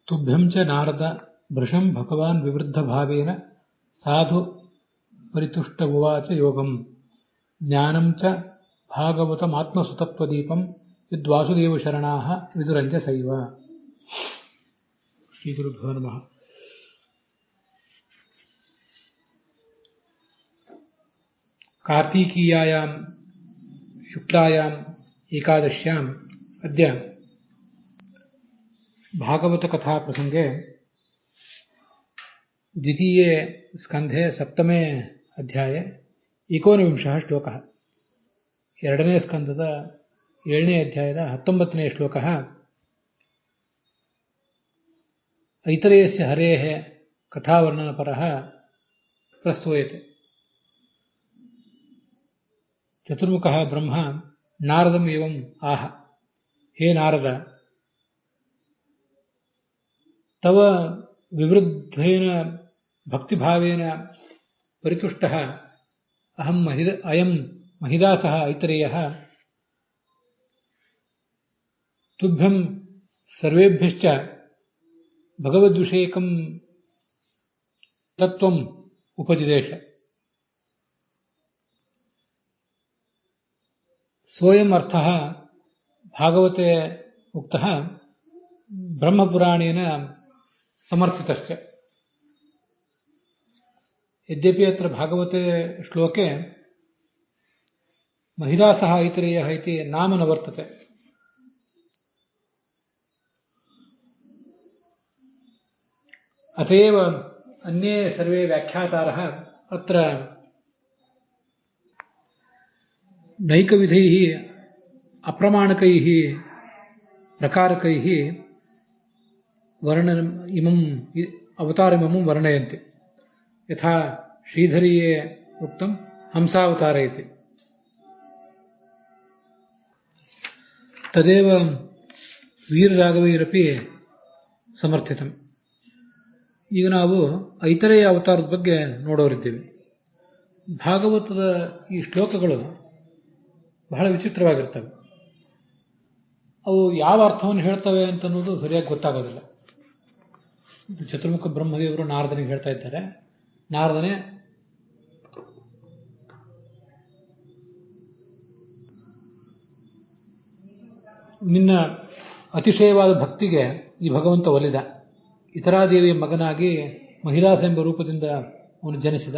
ತುಭ್ಯಂ ಚ ನಾರದ ಭೃಶಂ ಭಗವಾನ್ ವಿವೃದ್ಧಭಾವೇನ ಸಾಧು ಪರಿತುಷ್ಟ ಉವಾಚ ಯೋಗಂ ಜ್ಞಾನಂ ಚ ಭಾಗವತಮಾತ್ಮಸುತತ್ವದೀಪಂ ಯದ್ವಾಸುದೇವಶರಣಾಃ ವಿದುರಂಚ ಸೈವ. ಶ್ರೀ ಗುರುಭ್ಯೋ ನಮಃ. ಕಾರ್ತೀಕೀಯಾಯಾಂ ಶುಕ್ಲಾಯಾಂ ಏಕಾದಶ್ಯಾಂ ಅದ್ಯ ಭಾಗವತ ಕಥಾ ಪ್ರಸಂಗೆ ದ್ವಿತೀಯೇ ಸ್ಕಂಧೆ ಸಪ್ತಮೇ ಅಧ್ಯಾಯ 19 ಶ್ಲೋಕಃ. ಎರಡನೇ ಸ್ಕಂಧದ 7ನೇ ಅಧ್ಯಾಯದ 19ನೇ ಶ್ಲೋಕಃ. ಐತರೇಯಸ್ಯ ಹರೇಃ ಕಥಾವರ್ಣನಪರಃ ಪ್ರಸ್ತೂಯತೆ. ಚತುರ್ಮುಖಃ ಬ್ರಹ್ಮ ನಾರದಂ ಏವಂ ಆಹ. ಹೇ ನಾರದ, ತವ ವಿವೃದ್ಧೇನ ಭಕ್ತಿಭಾವೇನ ಪರಿತುಷ್ಟಃ ಅಯಂ ಮಹಿದಾಸಃ ಐತರೇಯಃ ತುಭ್ಯಂ ಸರ್ವೇಭ್ಯಶ್ಚ ಭಗವದ್ವಿಷಯಕಂ ತತ್ವಂ ಉಪದಿದೇಶ. ಸೋಯಂ ಅರ್ಥಃ ಭಾಗವತೆ ಉಕ್ತಃ ಬ್ರಹ್ಮಪುರಾಣೇನ ಸಮರ್ಥಿತಶ್ಚ. ಯದ್ಯಪಿ ಅತ್ರ ಭಾಗವತೆ ಶ್ಲೋಕೆ ಮಹಿದಾಸಃ ಐತರೇಯಃ ಇತಿ ನಾಮ ನ ವರ್ತತೆ. ಅತಯೇವ ಅನ್ಯೇ ಸರ್ವೇ ವ್ಯಾಖ್ಯಾತಾರಃ ಅತ್ರ ನೈಕವಿಧೈಃ ಅಪ್ರಮಾಣಕೈಃ ಪ್ರಕಾರಕೈಃ ವರ್ಣನಂ ಇಮಂ ಅವತಾರಮಿಮಂ ವರ್ಣಯಂತಿ. ಯಥಾ ಶ್ರೀಧರಿಯೇ ಉಕ್ತಂ ಹಂಸಾವತಾರ ಇತಿ. ತದೇವ ವೀರರಾಘವೈರಪಿ ಸಮರ್ಥಿತಂ. ಈಗ ನಾವು ಐತರೇಯ ಅವತಾರದ ಬಗ್ಗೆ ನೋಡೋರಿದ್ದೀವಿ. ಭಾಗವತದ ಈ ಶ್ಲೋಕಗಳು ಬಹಳ ವಿಚಿತ್ರವಾಗಿರ್ತವೆ. ಅವು ಯಾವ ಅರ್ಥವನ್ನು ಹೇಳ್ತವೆ ಅಂತನ್ನೋದು ಸರಿಯಾಗಿ ಗೊತ್ತಾಗೋದಿಲ್ಲ. ಚತುರ್ಮುಖ ಬ್ರಹ್ಮದೇವರು ನಾರದನಿಗೆ ಹೇಳ್ತಾ ಇದ್ದಾರೆ, ನಾರದನೇ ನಿನ್ನ ಅತಿಶಯವಾದ ಭಕ್ತಿಗೆ ಈ ಭಗವಂತ ಒಲಿದ. ಇತರಾದೇವಿಯ ಮಗನಾಗಿ ಮಹಿದಾಸ ಎಂಬ ರೂಪದಿಂದ ಅವನು ಜನಿಸಿದ.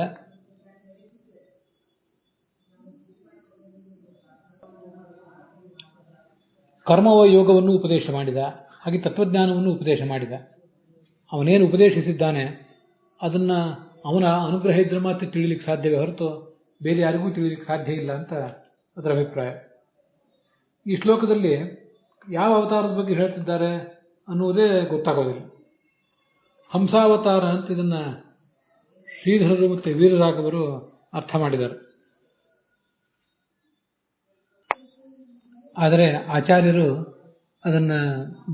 ಕರ್ಮವ ಯೋಗವನ್ನು ಉಪದೇಶ ಮಾಡಿದ, ಹಾಗೆ ತತ್ವಜ್ಞಾನವನ್ನು ಉಪದೇಶ ಮಾಡಿದ. ಅವನೇನು ಉಪದೇಶಿಸಿದ್ದಾನೆ ಅದನ್ನು ಅವನ ಅನುಗ್ರಹ ಇದ್ರೆ ಮಾತ್ರ ತಿಳಿಲಿಕ್ಕೆ ಸಾಧ್ಯವೇ ಹೊರತು ಬೇರೆ ಯಾರಿಗೂ ತಿಳಿಲಿಕ್ಕೆ ಸಾಧ್ಯ ಇಲ್ಲ ಅಂತ ಅದರ ಅಭಿಪ್ರಾಯ. ಈ ಶ್ಲೋಕದಲ್ಲಿ ಯಾವ ಅವತಾರದ ಬಗ್ಗೆ ಹೇಳ್ತಿದ್ದಾರೆ ಅನ್ನುವುದೇ ಗೊತ್ತಾಗೋದಿಲ್ಲ. ಹಂಸಾವತಾರ ಅಂತ ಇದನ್ನು ಶ್ರೀಧರರು ಮತ್ತು ವೀರರಾಘವರು ಅರ್ಥ ಮಾಡಿದ್ದಾರೆ. ಆದರೆ ಆಚಾರ್ಯರು ಅದನ್ನು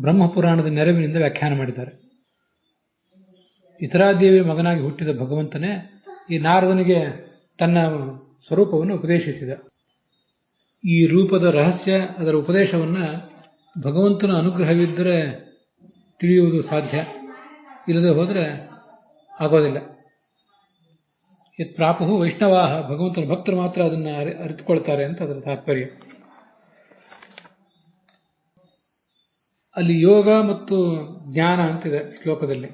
ಬ್ರಹ್ಮಪುರಾಣದ ನೆರವಿನಿಂದ ವ್ಯಾಖ್ಯಾನ ಮಾಡಿದ್ದಾರೆ. ಇತರಾದೇವಿಯ ಮಗನಾಗಿ ಹುಟ್ಟಿದ ಭಗವಂತನೇ ಈ ನಾರದನಿಗೆ ತನ್ನ ಸ್ವರೂಪವನ್ನು ಉಪದೇಶಿಸಿದ. ಈ ರೂಪದ ರಹಸ್ಯ, ಅದರ ಉಪದೇಶವನ್ನು ಭಗವಂತನ ಅನುಗ್ರಹವಿದ್ದರೆ ತಿಳಿಯುವುದು ಸಾಧ್ಯ, ಇಲ್ಲದೆ ಹೋದರೆ ಆಗೋದಿಲ್ಲ. ಯತ್ ಪ್ರಾಪುಹು ವೈಷ್ಣವಾಹ, ಭಗವಂತನ ಭಕ್ತರು ಮಾತ್ರ ಅದನ್ನು ಅರಿತುಕೊಳ್ತಾರೆ ಅಂತ ಅದರ ತಾತ್ಪರ್ಯ. ಅಲ್ಲಿ ಯೋಗ ಮತ್ತು ಜ್ಞಾನ ಅಂತಿದೆ ಶ್ಲೋಕದಲ್ಲಿ.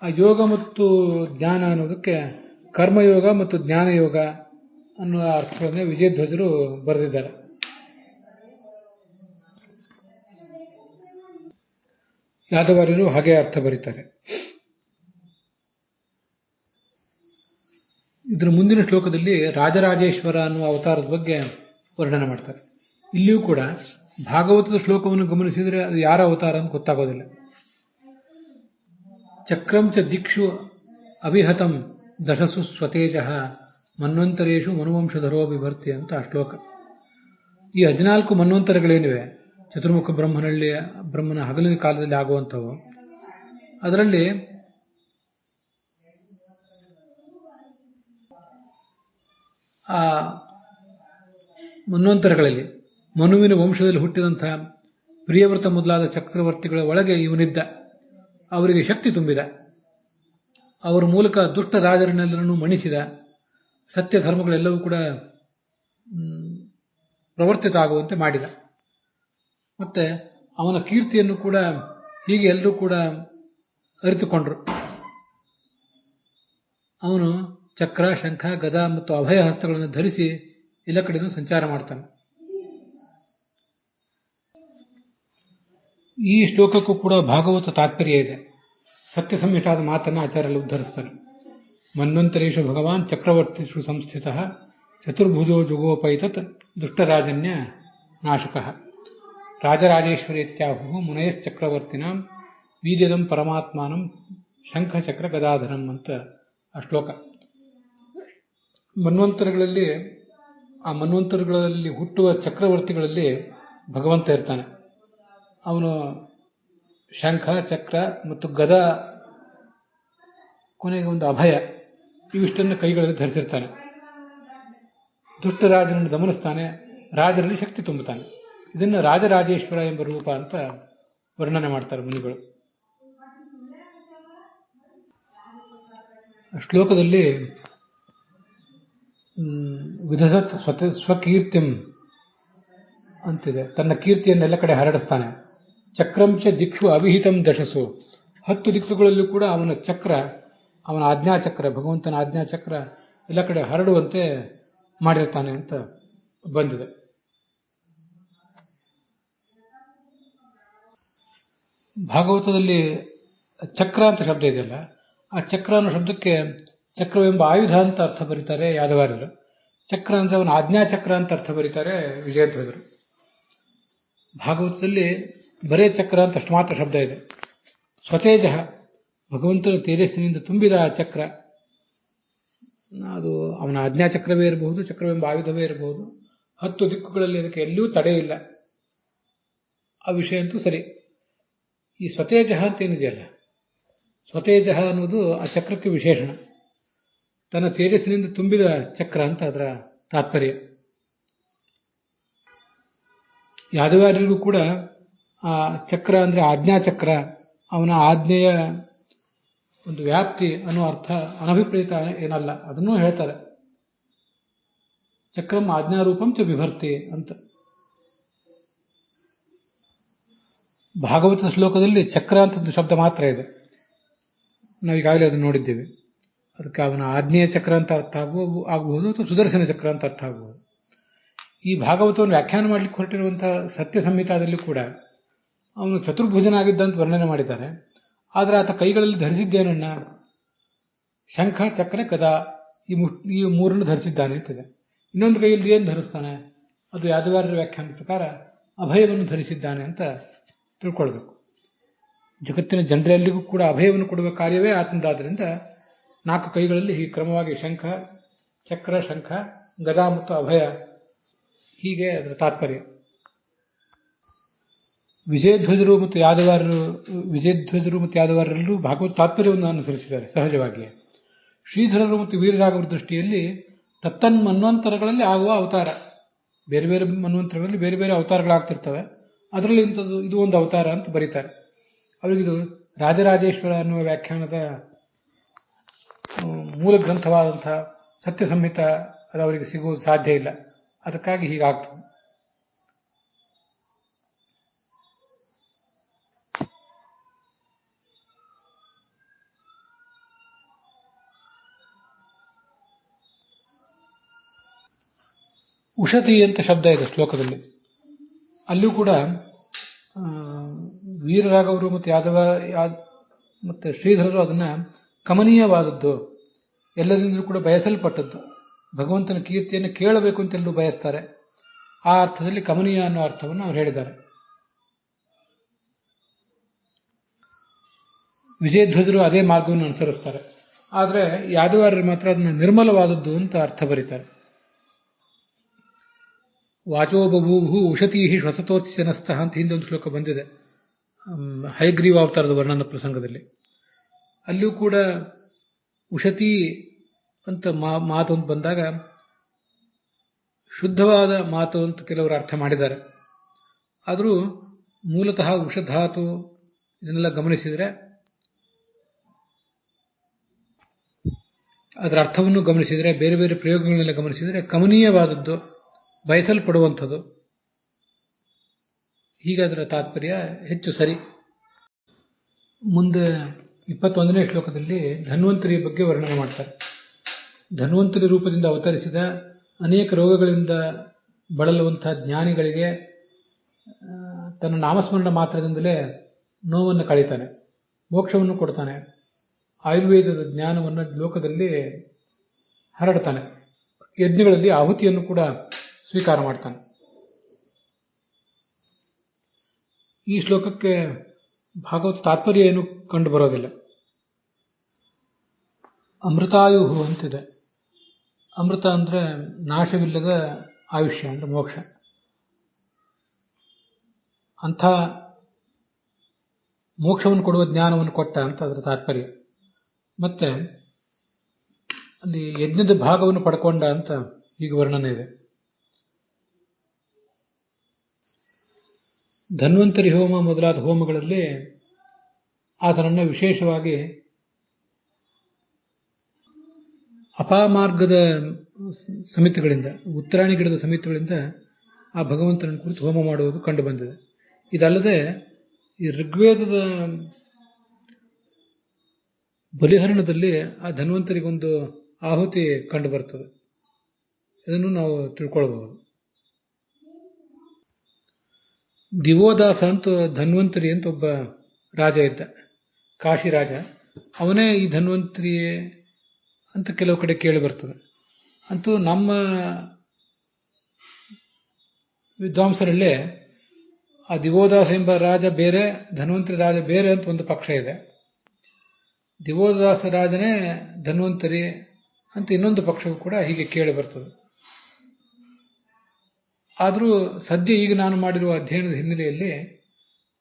ಆ ಯೋಗ ಮತ್ತು ಜ್ಞಾನ ಅನ್ನೋದಕ್ಕೆ ಕರ್ಮಯೋಗ ಮತ್ತು ಜ್ಞಾನಯೋಗ ಅನ್ನುವ ಅರ್ಥಗಳನ್ನೇ ವಿಜಯಧ್ವಜರು ಬರೆದಿದ್ದಾರೆ. ಯಾದವಾರ್ಯರು ಹಾಗೆ ಅರ್ಥ ಬರೀತಾರೆ. ಇದರ ಮುಂದಿನ ಶ್ಲೋಕದಲ್ಲಿ ರಾಜರಾಜೇಶ್ವರ ಅನ್ನುವ ಅವತಾರದ ಬಗ್ಗೆ ವರ್ಣನೆ ಮಾಡ್ತಾರೆ. ಇಲ್ಲಿಯೂ ಕೂಡ ಭಾಗವತದ ಶ್ಲೋಕವನ್ನು ಗಮನಿಸಿದರೆ ಅದು ಯಾರ ಅವತಾರ ಅಂತ ಗೊತ್ತಾಗೋದಿಲ್ಲ. ಚಕ್ರಂ ಚ ದಿಕ್ಷು ಅವಿಹತಂ ದಶಸು ಸ್ವತೇಜಃ ಮನ್ವಂತರೇಶು ಮನುವಂಶಧರೋ ವಿಭರ್ತಿ ಅಂತ ಆ ಶ್ಲೋಕ. ಈ 14 ಮನ್ವಂತರಗಳೇನಿವೆ ಚತುರ್ಮುಖ ಬ್ರಹ್ಮನ ಹಗಲಿನ ಕಾಲದಲ್ಲಿ ಆಗುವಂಥವು, ಅದರಲ್ಲಿ ಆ ಮನ್ವಂತರಗಳಲ್ಲಿ ಮನುವಿನ ವಂಶದಲ್ಲಿ ಹುಟ್ಟಿದಂತಹ ಪ್ರಿಯವ್ರತ ಮೊದಲಾದ ಚಕ್ರವರ್ತಿಗಳ ಒಳಗೆ ಇವನಿದ್ದ. ಅವರಿಗೆ ಶಕ್ತಿ ತುಂಬಿದ. ಅವರ ಮೂಲಕ ದುಷ್ಟ ರಾಜರನ್ನೆಲ್ಲರನ್ನೂ ಮಣಿಸಿದ. ಸತ್ಯ ಧರ್ಮಗಳೆಲ್ಲವೂ ಕೂಡ ಪ್ರವರ್ತಿತ ಆಗುವಂತೆ ಮಾಡಿದ. ಮತ್ತೆ ಅವನ ಕೀರ್ತಿಯನ್ನು ಕೂಡ ಹೀಗೆ ಎಲ್ಲರೂ ಕೂಡ ಅರಿತುಕೊಂಡ್ರು. ಅವನು ಚಕ್ರ, ಶಂಖ, ಗದಾ ಮತ್ತು ಅಭಯ ಹಸ್ತಗಳನ್ನು ಧರಿಸಿ ಎಲ್ಲ ಕಡೆನೂ ಸಂಚಾರ ಮಾಡ್ತಾನೆ. ಈ ಶ್ಲೋಕಕ್ಕೂ ಕೂಡ ಭಾಗವತ ತಾತ್ಪರ್ಯ ಇದೆ. ಸತ್ಯ ಸಂಹಿತಾದ ಮಾತನ್ನು ಆಚಾರ್ಯರು ಉದ್ಧರಿಸ್ತಾರೆ. ಮನ್ವಂತರೇಶು ಭಗವಾನ್ ಚಕ್ರವರ್ತಿಷು ಸಂಸ್ಥಿತ ಚತುರ್ಭುಜೋ ಜುಗೋಪೈತತ್ ದುಷ್ಟರಾಜನ್ಯ ನಾಶಕಃ ರಾಜರಾಜೇಶ್ವರಿ ಇತ್ಯಾಹು ಮುನಯಶ್ಚಕ್ರವರ್ತಿನಾಂ ವೀರ್ಯದಂ ಪರಮಾತ್ಮಾನಂ ಶಂಖ ಚಕ್ರ ಗದಾಧರಂ ಅಂತ ಆ ಶ್ಲೋಕ. ಮನ್ವಂತರಗಳಲ್ಲಿ ಹುಟ್ಟುವ ಚಕ್ರವರ್ತಿಗಳಲ್ಲಿ ಭಗವಂತ ಇರ್ತಾನೆ. ಅವನು ಶಂಖ, ಚಕ್ರ ಮತ್ತು ಗದಾ, ಕೊನೆಗೆ ಒಂದು ಅಭಯ, ಇವಿಷ್ಟನ್ನು ಕೈಗಳಲ್ಲಿ ಧರಿಸಿರ್ತಾನೆ. ದುಷ್ಟರಾಜನನ್ನು ದಮನಿಸ್ತಾನೆ, ರಾಜರಲ್ಲಿ ಶಕ್ತಿ ತುಂಬುತ್ತಾನೆ. ಇದನ್ನು ರಾಜರಾಜೇಶ್ವರ ಎಂಬ ರೂಪ ಅಂತ ವರ್ಣನೆ ಮಾಡ್ತಾರೆ ಮುನಿಗಳು. ಶ್ಲೋಕದಲ್ಲಿ ವಿಧಸತ್ ಸ್ವಕೀರ್ತಿಂ ಅಂತಿದೆ. ತನ್ನ ಕೀರ್ತಿಯನ್ನೆಲ್ಲ ಕಡೆ ಹರಡಿಸ್ತಾನೆ. ಚಕ್ರಂಚ ದಿಕ್ಷು ಅವಿಹಿತಂ ದಶಸು, 10 ದಿಕ್ಕುಗಳಲ್ಲೂ ಕೂಡ ಅವನ ಚಕ್ರ, ಅವನ ಆಜ್ಞಾಚಕ್ರ, ಭಗವಂತನ ಆಜ್ಞಾಚಕ್ರ ಎಲ್ಲ ಕಡೆ ಹರಡುವಂತೆ ಮಾಡಿರ್ತಾನೆ ಅಂತ ಬಂದಿದೆ. ಭಾಗವತದಲ್ಲಿ ಚಕ್ರ ಅಂತ ಶಬ್ದ ಇದೆಯಲ್ಲ, ಆ ಚಕ್ರ ಅನ್ನೋ ಶಬ್ದಕ್ಕೆ ಚಕ್ರವೆಂಬ ಆಯುಧ ಅಂತ ಅರ್ಥ ಬರೀತಾರೆ ಯಾದವಾರ್ಯರು. ಚಕ್ರ ಅಂದ್ರೆ ಅವನ ಆಜ್ಞಾಚಕ್ರ ಅಂತ ಅರ್ಥ ಬರೀತಾರೆ ವಿಜಯಧ್ವಜರು. ಭಾಗವತದಲ್ಲಿ ಬರೇ ಚಕ್ರ ಅಂತ ಅಷ್ಟು ಮಾತ್ರ ಶಬ್ದ ಇದೆ. ಸ್ವತೇಜ, ಭಗವಂತನ ತೇಜಸ್ಸಿನಿಂದ ತುಂಬಿದ ಆ ಚಕ್ರ, ಅದು ಅವನ ಆಜ್ಞಾಚಕ್ರವೇ ಇರಬಹುದು, ಚಕ್ರವೆಂಬ ಆಯುಧವೇ ಇರಬಹುದು. 10 ದಿಕ್ಕುಗಳಲ್ಲಿ ಅದಕ್ಕೆ ಎಲ್ಲೂ ತಡೆ ಇಲ್ಲ. ಆ ವಿಷಯ ಅಂತೂ ಸರಿ. ಈ ಸ್ವತೇಜ ಅಂತ ಏನಿದೆಯಲ್ಲ, ಸ್ವತೇಜ ಅನ್ನೋದು ಆ ಚಕ್ರಕ್ಕೆ ವಿಶೇಷಣ. ತನ್ನ ತೇಜಸ್ಸಿನಿಂದ ತುಂಬಿದ ಚಕ್ರ ಅಂತ ಅದರ ತಾತ್ಪರ್ಯ. ಯಾದವಾರ್ಯರಿಗೂ ಕೂಡ ಆ ಚಕ್ರ ಅಂದ್ರೆ ಆಜ್ಞಾಚಕ್ರ, ಅವನ ಆಜ್ಞೆಯ ಒಂದು ವ್ಯಾಪ್ತಿ ಅನ್ನೋ ಅರ್ಥ ಅನಭಿಪ್ರೇತ ಏನಲ್ಲ, ಅದನ್ನೂ ಹೇಳ್ತಾರೆ. ಚಕ್ರಂ ಆಜ್ಞಾರೂಪಂ ಚ ವಿಭರ್ತಿ ಅಂತ. ಭಾಗವತ ಶ್ಲೋಕದಲ್ಲಿ ಚಕ್ರ ಅಂತ ಶಬ್ದ ಮಾತ್ರ ಇದೆ. ನಾವೀಗಾಗಲೇ ಅದನ್ನು ನೋಡಿದ್ದೇವೆ. ಅದಕ್ಕೆ ಅವನ ಆಜ್ಞೆಯ ಚಕ್ರ ಅಂತ ಅರ್ಥ ಆಗಬಹುದು ಅಥವಾ ಸುದರ್ಶನ ಚಕ್ರ ಅಂತ ಅರ್ಥ ಆಗಬಹುದು. ಈ ಭಾಗವತವನ್ನು ವ್ಯಾಖ್ಯಾನ ಮಾಡಲಿಕ್ಕೆ ಹೊರಟಿರುವಂತಹ ಸತ್ಯ ಸಂಹಿತಾದಲ್ಲಿ ಕೂಡ ಅವನು ಚತುರ್ಭುಜನಾಗಿದ್ದಂತ ವರ್ಣನೆ ಮಾಡಿದ್ದಾರೆ. ಆದರೆ ಆತ ಕೈಗಳಲ್ಲಿ ಧರಿಸಿದ್ದೇನನ್ನ ಶಂಖ, ಚಕ್ರ, ಗದಾ ಈ ಮೂರನ್ನು ಧರಿಸಿದ್ದಾನೆ ಅಂತಿದೆ. ಇನ್ನೊಂದು ಕೈಯಲ್ಲಿ ಏನು ಧರಿಸ್ತಾನೆ? ಅದು ಯಾದವಾರ್ಯರ ವ್ಯಾಖ್ಯಾನದ ಪ್ರಕಾರ ಅಭಯವನ್ನು ಧರಿಸಿದ್ದಾನೆ ಅಂತ ತಿಳ್ಕೊಳ್ಬೇಕು. ಜಗತ್ತಿನ ಜನರೆಲ್ಲರಿಗೂ ಕೂಡ ಅಭಯವನ್ನು ಕೊಡುವ ಕಾರ್ಯವೇ ಆತಂದಾದ್ರಿಂದ 4 ಕೈಗಳಲ್ಲಿ ಈ ಕ್ರಮವಾಗಿ ಶಂಖ, ಚಕ್ರ, ಶಂಖ, ಗದಾ ಮತ್ತು ಅಭಯ, ಹೀಗೆ ಅದರ ತಾತ್ಪರ್ಯ. ವಿಜಯಧ್ವಜರು ಮತ್ತು ಯಾದವಾರ್ಯರಲ್ಲೂ ಭಾಗವತ ತಾತ್ಪರ್ಯವನ್ನು ಅನುಸರಿಸಿದ್ದಾರೆ ಸಹಜವಾಗಿಯೇ. ಶ್ರೀಧರರು ಮತ್ತು ವೀರರಾಘವರ ದೃಷ್ಟಿಯಲ್ಲಿ ಮನ್ವಂತರಗಳಲ್ಲಿ ಆಗುವ ಅವತಾರ, ಬೇರೆ ಬೇರೆ ಮನ್ವಂತರಗಳಲ್ಲಿ ಬೇರೆ ಬೇರೆ ಅವತಾರಗಳಾಗ್ತಿರ್ತವೆ. ಅದರಲ್ಲಿ ಇದು ಒಂದು ಅವತಾರ ಅಂತ ಬರೀತಾರೆ. ಅವರಿಗಿದು ರಾಜರಾಜೇಶ್ವರ ಅನ್ನುವ ವ್ಯಾಖ್ಯಾನದ ಮೂಲ ಗ್ರಂಥವಾದಂತಹ ಸತ್ಯ ಸಂಹಿತ ಅದು ಅವರಿಗೆ ಸಿಗುವುದು ಸಾಧ್ಯ ಇಲ್ಲ. ಅದಕ್ಕಾಗಿ ಹೀಗಾಗ್ತದೆ. ಉಷತಿ ಅಂತ ಶಬ್ದ ಇದೆ ಶ್ಲೋಕದಲ್ಲಿ. ಅಲ್ಲೂ ಕೂಡ ವೀರರಾಘವರು ಮತ್ತು ಶ್ರೀಧರರು ಅದನ್ನ ಕಮನೀಯವಾದದ್ದು, ಎಲ್ಲರಿಂದಲೂ ಕೂಡ ಬಯಸಲ್ಪಟ್ಟದ್ದು, ಭಗವಂತನ ಕೀರ್ತಿಯನ್ನು ಕೇಳಬೇಕು ಅಂತೆಲ್ಲರೂ ಬಯಸ್ತಾರೆ. ಆ ಅರ್ಥದಲ್ಲಿ ಕಮನೀಯ ಅನ್ನೋ ಅರ್ಥವನ್ನು ಅವರು ಹೇಳಿದ್ದಾರೆ. ವಿಜಯಧ್ವಜರು ಅದೇ ಮಾರ್ಗವನ್ನು ಅನುಸರಿಸ್ತಾರೆ. ಆದರೆ ಯಾದವಾರ್ಯರು ಮಾತ್ರ ಅದನ್ನು ನಿರ್ಮಲವಾದದ್ದು ಅಂತ ಅರ್ಥ ಬರೀತಾರೆ. ವಾಚೋ ಬಭೂಭು ಉಷತೀ ಶ್ವಸತೋತ್ಸನಸ್ಥಃ ಅಂತ ಹಿಂದೆ ಒಂದು ಶ್ಲೋಕ ಬಂದಿದೆ ಹಯಗ್ರೀವ ಅವತಾರದ ವರ್ಣನ ಪ್ರಸಂಗದಲ್ಲಿ. ಅಲ್ಲೂ ಕೂಡ ಉಷತಿ ಅಂತ ಮಾತು ಅಂತ ಬಂದಾಗ ಶುದ್ಧವಾದ ಮಾತು ಅಂತ ಕೆಲವರು ಅರ್ಥ ಮಾಡಿದ್ದಾರೆ. ಆದರೂ ಮೂಲತಃ ಉಷಧಾತು ಇದನ್ನೆಲ್ಲ ಗಮನಿಸಿದರೆ, ಅದರ ಅರ್ಥವನ್ನು ಗಮನಿಸಿದರೆ, ಬೇರೆ ಬೇರೆ ಪ್ರಯೋಗಗಳನ್ನೆಲ್ಲ ಗಮನಿಸಿದರೆ ಕಮನೀಯವಾದದ್ದು, ಬಯಸಲ್ಪಡುವಂಥದ್ದು. ಹೀಗೆ ಅದರ ತಾತ್ಪರ್ಯ ಹೆಚ್ಚು ಸರಿ. ಮುಂದೆ 21ನೇ ಶ್ಲೋಕದಲ್ಲಿ ಧನ್ವಂತರಿಯ ಬಗ್ಗೆ ವರ್ಣನೆ ಮಾಡ್ತಾರೆ. ಧನ್ವಂತರಿ ರೂಪದಿಂದ ಅವತರಿಸಿದ ಅನೇಕ ರೋಗಗಳಿಂದ ಬಳಲುವಂತಹ ಜ್ಞಾನಿಗಳಿಗೆ ತನ್ನ ನಾಮಸ್ಮರಣ ಮಾತ್ರದಿಂದಲೇ ನೋವನ್ನು ಕಳೀತಾನೆ, ಮೋಕ್ಷವನ್ನು ಕೊಡ್ತಾನೆ, ಆಯುರ್ವೇದದ ಜ್ಞಾನವನ್ನು ಲೋಕದಲ್ಲಿ ಹರಡ್ತಾನೆ, ಯಜ್ಞಗಳಲ್ಲಿ ಆಹುತಿಯನ್ನು ಕೂಡ ಸ್ವೀಕಾರ ಮಾಡ್ತಾನೆ. ಈ ಶ್ಲೋಕಕ್ಕೆ ಭಾಗವತ ತಾತ್ಪರ್ಯ ಏನು ಕಂಡು ಬರೋದಿಲ್ಲ. ಅಮೃತಾಯುಹು ಅಂತಿದೆ. ಅಮೃತ ಅಂದರೆ ನಾಶವಿಲ್ಲದ ಆಯುಷ್ಯ ಅಂದರೆ ಮೋಕ್ಷ. ಅಂಥ ಮೋಕ್ಷವನ್ನು ಕೊಡುವ ಜ್ಞಾನವನ್ನು ಕೊಟ್ಟ ಅಂತ ಅದರ ತಾತ್ಪರ್ಯ. ಮತ್ತೆ ಅಲ್ಲಿ ಯಜ್ಞದ ಭಾಗವನ್ನು ಪಡ್ಕೊಂಡ ಅಂತ ಹೀಗೆ ವರ್ಣನೆ ಇದೆ. ಧನ್ವಂತರಿ ಹೋಮ ಮೊದಲಾದ ಹೋಮಗಳಲ್ಲಿ ಆತನನ್ನು ವಿಶೇಷವಾಗಿ ಅಪಾಮಾರ್ಗದ ಸಮಿತಿಗಳಿಂದ, ಉತ್ತರಾಣಿ ಗಿಡದ ಸಮಿತಿಗಳಿಂದ ಆ ಭಗವಂತನ ಕುರಿತು ಹೋಮ ಮಾಡುವುದು ಕಂಡುಬಂದಿದೆ. ಇದಲ್ಲದೆ ಈ ಋಗ್ವೇದದ ಬಲಿಹರಣದಲ್ಲಿ ಆ ಧನ್ವಂತರಿಗೊಂದು ಆಹುತಿ ಕಂಡು ಬರ್ತದೆ. ಇದನ್ನು ನಾವು ತಿಳ್ಕೊಳ್ಬಹುದು. ದಿವೋದಾಸ ಅಂತ ಧನ್ವಂತರಿ ಅಂತ ಒಬ್ಬ ರಾಜ ಇದ್ದ, ಕಾಶಿ ರಾಜ. ಅವನೇ ಈ ಧನ್ವಂತರಿ ಅಂತ ಕೆಲವು ಕಡೆ ಕೇಳಿ ಬರ್ತದೆ. ಅಂತೂ ನಮ್ಮ ವಿದ್ವಾಂಸರಲ್ಲೇ ಆ ದಿವೋದಾಸ ಎಂಬ ರಾಜ ಬೇರೆ, ಧನ್ವಂತರಿ ರಾಜ ಬೇರೆ ಅಂತ ಒಂದು ಪಕ್ಷ ಇದೆ. ದಿವೋದಾಸ ರಾಜನೇ ಧನ್ವಂತರಿ ಅಂತ ಇನ್ನೊಂದು ಪಕ್ಷವೂ ಕೂಡ ಹೀಗೆ ಕೇಳಿ ಬರ್ತದೆ. ಆದರೂ ಸದ್ಯ ಈಗ ನಾನು ಮಾಡಿರುವ ಅಧ್ಯಯನದ ಹಿನ್ನೆಲೆಯಲ್ಲಿ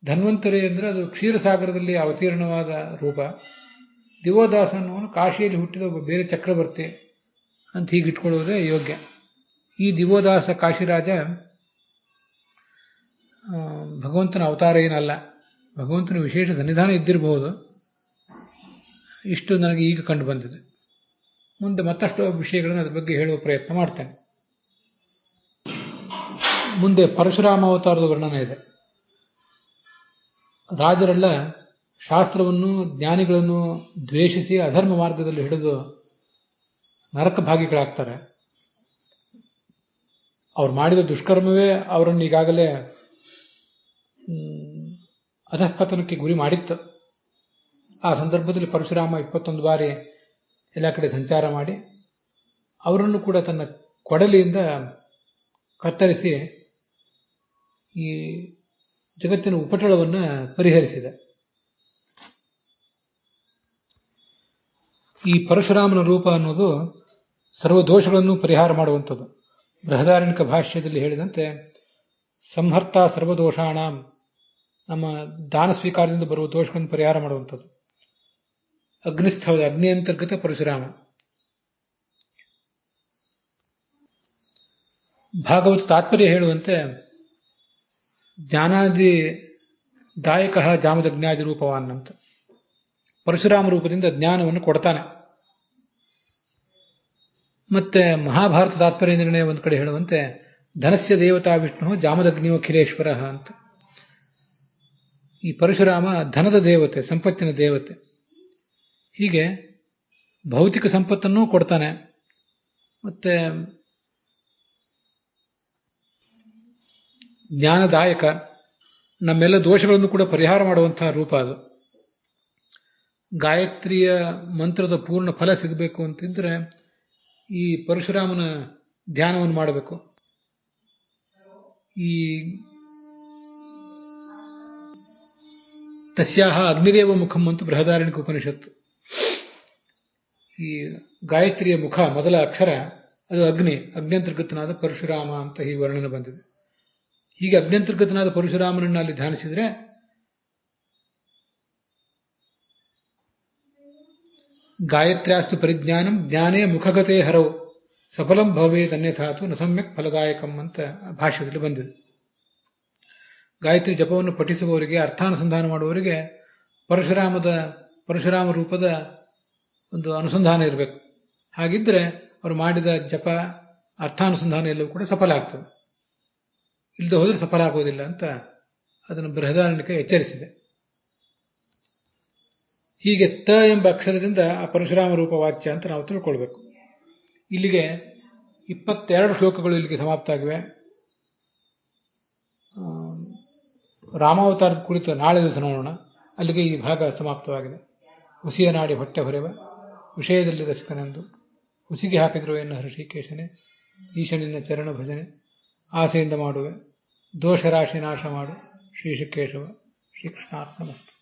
ಧನ್ವಂತರಿ ಅಂದರೆ ಅದು ಕ್ಷೀರಸಾಗರದಲ್ಲಿ ಅವತೀರ್ಣವಾದ ರೂಪ. ದಿವೋದಾಸ ಅನ್ನುವನು ಕಾಶಿಯಲ್ಲಿ ಹುಟ್ಟಿದ ಒಬ್ಬ ಬೇರೆ ಚಕ್ರವರ್ತಿ ಅಂತ ಹೀಗೆ ಇಟ್ಕೊಳ್ಳೋದೇ ಯೋಗ್ಯ. ಈ ದಿವೋದಾಸ ಕಾಶಿರಾಜ ಭಗವಂತನ ಅವತಾರ ಏನಲ್ಲ, ಭಗವಂತನ ವಿಶೇಷ ಸನ್ನಿಧಾನ ಇದ್ದಿರಬಹುದು. ಇಷ್ಟು ನನಗೆ ಈಗ ಕಂಡು ಬಂದಿದೆ. ಮುಂದೆ ಮತ್ತಷ್ಟು ವಿಷಯಗಳನ್ನು ಅದ್ರ ಬಗ್ಗೆ ಹೇಳುವ ಪ್ರಯತ್ನ ಮಾಡ್ತೇನೆ. ಮುಂದೆ ಪರಶುರಾಮ ಅವತಾರದ ವರ್ಣನೆ ಇದೆ. ರಾಜರೆಲ್ಲ ಶಾಸ್ತ್ರವನ್ನು, ಜ್ಞಾನಿಗಳನ್ನು ದ್ವೇಷಿಸಿ ಅಧರ್ಮ ಮಾರ್ಗದಲ್ಲಿ ಹಿಡಿದು ನರಕ ಭಾಗಿಗಳಾಗ್ತಾರೆ. ಅವ್ರು ಮಾಡಿದ ದುಷ್ಕರ್ಮವೇ ಅವರನ್ನು ಈಗಾಗಲೇ ಅಧಃಪತನಕ್ಕೆ ಗುರಿ ಮಾಡಿತ್ತು. ಆ ಸಂದರ್ಭದಲ್ಲಿ ಪರಶುರಾಮ 21 ಬಾರಿ ಎಲ್ಲ ಕಡೆ ಸಂಚಾರ ಮಾಡಿ ಅವರನ್ನು ಕೂಡ ತನ್ನ ಕೊಡಲಿಯಿಂದ ಕತ್ತರಿಸಿ ಈ ಜಗತ್ತಿನ ಉಪಟಳವನ್ನು ಪರಿಹರಿಸಿದೆ. ಈ ಪರಶುರಾಮನ ರೂಪ ಅನ್ನೋದು ಸರ್ವ ದೋಷಗಳನ್ನು ಪರಿಹಾರ ಮಾಡುವಂಥದ್ದು. ಬೃಹದಾರಣ್ಯಕ ಭಾಷ್ಯದಲ್ಲಿ ಹೇಳಿದಂತೆ ಸಂಹರ್ತ ಸರ್ವದೋಷಾಣ, ನಮ್ಮ ದಾನ ಸ್ವೀಕಾರದಿಂದ ಬರುವ ದೋಷಗಳನ್ನು ಪರಿಹಾರ ಮಾಡುವಂಥದ್ದು. ಅಗ್ನಿಸ್ಥಳದ ಅಗ್ನಿ ಅಂತರ್ಗತ ಪರಶುರಾಮ. ಭಾಗವತ ತಾತ್ಪರ್ಯ ಹೇಳುವಂತೆ ಜ್ಞಾನಾದಿ ದಾಯಕ ಜಾಮದಗ್ನಾದಿ ರೂಪವಾನ್ ಅಂತ ಪರಶುರಾಮ ರೂಪದಿಂದ ಜ್ಞಾನವನ್ನು ಕೊಡ್ತಾನೆ. ಮತ್ತೆ ಮಹಾಭಾರತ ತಾತ್ಪರ್ಯ ನಿರ್ಣಯ ಒಂದು ಕಡೆ ಹೇಳುವಂತೆ ಧನಸ್ಯ ದೇವತಾ ವಿಷ್ಣು ಜಾಮದಗ್ನಿಯೋ ಖಿಲೇಶ್ವರ ಅಂತ. ಈ ಪರಶುರಾಮ ಧನದ ದೇವತೆ, ಸಂಪತ್ತಿನ ದೇವತೆ. ಹೀಗೆ ಭೌತಿಕ ಸಂಪತ್ತನ್ನೂ ಕೊಡ್ತಾನೆ, ಮತ್ತೆ ಜ್ಞಾನದಾಯಕ, ನಮ್ಮೆಲ್ಲ ದೋಷಗಳನ್ನು ಕೂಡ ಪರಿಹಾರ ಮಾಡುವಂತಹ ರೂಪ ಅದು. ಗಾಯತ್ರಿಯ ಮಂತ್ರದ ಪೂರ್ಣ ಫಲ ಸಿಗಬೇಕು ಅಂತಿದ್ರೆ ಈ ಪರಶುರಾಮನ ಧ್ಯಾನವನ್ನು ಮಾಡಬೇಕು. ಈ ತಸ್ಯಾಹ ಅಗ್ನಿರೇವ ಮುಖಂ ಅಂತ ಬೃಹದಾರಣ್ಯಕ ಉಪನಿಷತ್ತು. ಈ ಗಾಯತ್ರಿಯ ಮುಖ, ಮೊದಲ ಅಕ್ಷರ ಅದು ಅಗ್ನಿ, ಅಗ್ನ್ಯಂತರ್ಗತನಾದ ಪರಶುರಾಮ ಅಂತ ಈ ವರ್ಣನೆ ಬಂದಿದೆ. ಹೀಗೆ ಅಗ್ನ್ಯಂತರ್ಗತನಾದ ಪರಶುರಾಮನನ್ನು ಅಲ್ಲಿ ಧ್ಯಾನಿಸಿದರೆ ಗಾಯತ್ರ್ಯಾಸ್ತು ಪರಿಜ್ಞಾನಂ ಜ್ಞಾನೇ ಮುಖಗತೆ ಹರವು ಸಫಲಂ ಭವೇತ್ ಅನ್ಯಥಾತು ನ ಸಮ್ಯಕ್ ಫಲದಾಯಕಂ ಅಂತ ಭಾಷ್ಯದಲ್ಲಿ ಬಂದಿದೆ. ಗಾಯತ್ರಿ ಜಪವನ್ನು ಪಠಿಸುವವರಿಗೆ, ಅರ್ಥಾನುಸಂಧಾನ ಮಾಡುವವರಿಗೆ ಪರಶುರಾಮ ರೂಪದ ಒಂದು ಅನುಸಂಧಾನ ಇರಬೇಕು. ಹಾಗಿದ್ರೆ ಅವರು ಮಾಡಿದ ಜಪ, ಅರ್ಥಾನುಸಂಧಾನ ಎಲ್ಲವೂ ಕೂಡ ಸಫಲ ಆಗ್ತದೆ. ಇಲ್ಲದೆ ಹೋದರೆ ಸಫಲ ಆಗೋದಿಲ್ಲ ಅಂತ ಅದನ್ನು ಬೃಹದಾರಣ್ಯಕ ಎಚ್ಚರಿಸಿದೆ. ಹೀಗೆ ತ ಎಂಬ ಅಕ್ಷರದಿಂದ ಆ ಪರಶುರಾಮ ರೂಪ ವಾಚ್ಯ ಅಂತ ನಾವು ತಿಳ್ಕೊಳ್ಬೇಕು. ಇಲ್ಲಿಗೆ 22 ಶ್ಲೋಕಗಳು ಇಲ್ಲಿಗೆ ಸಮಾಪ್ತ ಆಗಿವೆ. ರಾಮಾವತಾರದ ಕುರಿತು ನಾಳೆ ದಿವಸ ನೋಡೋಣ. ಅಲ್ಲಿಗೆ ಈ ಭಾಗ ಸಮಾಪ್ತವಾಗಿದೆ. ಹುಸಿಯ ನಾಡಿ ಹೊಟ್ಟೆ ಹೊರೆವ ವಿಷಯದಲ್ಲಿ ರಸಿಕನೆಂದು ಹುಸಿಗೆ ಹಾಕಿದ್ರು ಎನ್ನು ಹೃಷಿಕೇಶನೇ, ಈಶನಿನ ಚರಣ ಭಜನೆ ಆಸೆಯಿಂದ ಮಾಡುವೆ, ದೋಷರಾಶಿ ನಾಶ ಮಾಡು ಶ್ರೀ ಕೇಶವ. ಶ್ರೀಕೃಷ್ಣಾರ್ಪಣಮಸ್ತು.